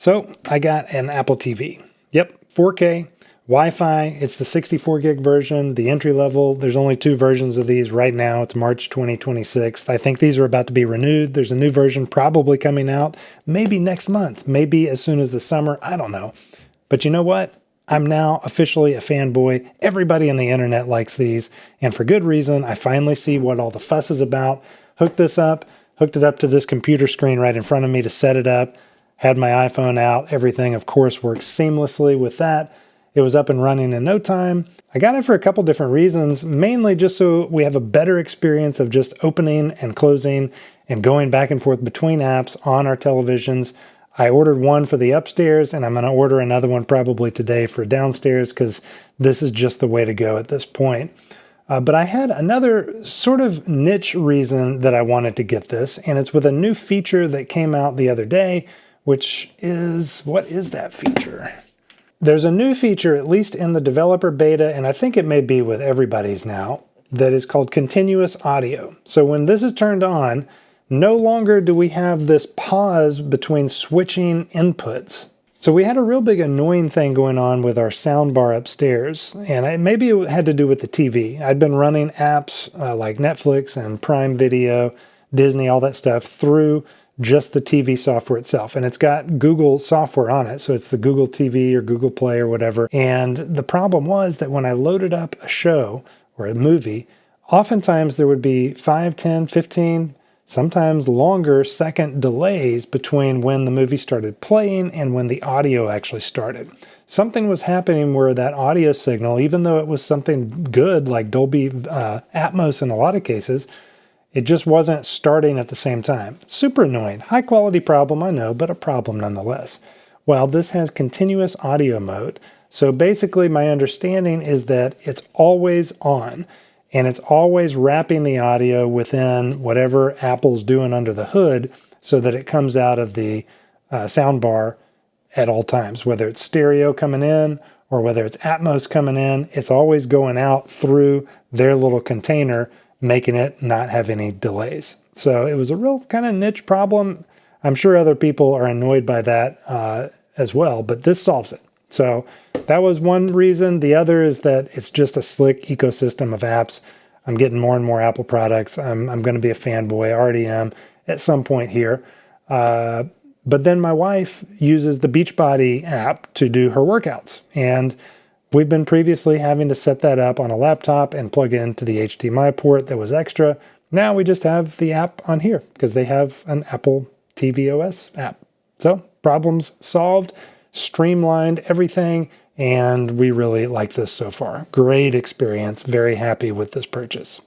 So I got an Apple TV. Yep, 4K, Wi-Fi. It's the 64 gig version, the entry level. There's only 2 versions of these right now. It's March 2026. I think these are about to be renewed. There's a new version probably coming out maybe next month, maybe as soon as the summer. I don't know. But you know what? I'm now officially a fanboy. Everybody on the internet likes these, and for good reason. I finally see what all the fuss is about. Hooked it up to this computer screen right in front of me to set it up. Had my iPhone out. Everything, of course, works seamlessly with that. It was up and running in no time. I got it for a couple different reasons, mainly just so we have a better experience of just opening and closing and going back and forth between apps on our televisions. I ordered one for the upstairs, and I'm going to order another one probably today for downstairs because this is just the way to go at this point. But I had another sort of niche reason that I wanted to get this, and it's with a new feature that came out the other day, which is, what is that feature? There's a new feature, at least in the developer beta, and I think it may be with everybody's now, that is called continuous audio. So when this is turned on, no longer do we have this pause between switching inputs. So we had a real big annoying thing going on with our soundbar upstairs, and maybe it had to do with the TV. I'd been running apps like Netflix and Prime Video, Disney, all that stuff through just the TV software itself. And it's got Google software on it. So it's the Google TV or Google Play or whatever. And the problem was that when I loaded up a show or a movie, oftentimes there would be 5, 10, 15, sometimes longer second delays between when the movie started playing and when the audio actually started. Something was happening where that audio signal, even though it was something good like Dolby Atmos in a lot of cases, it just wasn't starting at the same time. Super annoying. High quality problem, I know, but a problem nonetheless. Well, this has continuous audio mode. So basically my understanding is that it's always on and it's always wrapping the audio within whatever Apple's doing under the hood so that it comes out of the sound bar at all times, whether it's stereo coming in or whether it's Atmos coming in, it's always going out through their little container, making it not have any delays. So it was a real kind of niche problem. I'm sure other people are annoyed by that as well, but this solves it. So that was one reason. The other is that it's just a slick ecosystem of apps. I'm getting more and more Apple products. I'm going to be a fanboy. I already am at some point here. But then my wife uses the Beachbody app to do her workouts. And we've been previously having to set that up on a laptop and plug it into the HDMI port that was extra. Now we just have the app on here because they have an Apple tvOS app. So problems solved, streamlined everything, and we really like this so far. Great experience. Very happy with this purchase.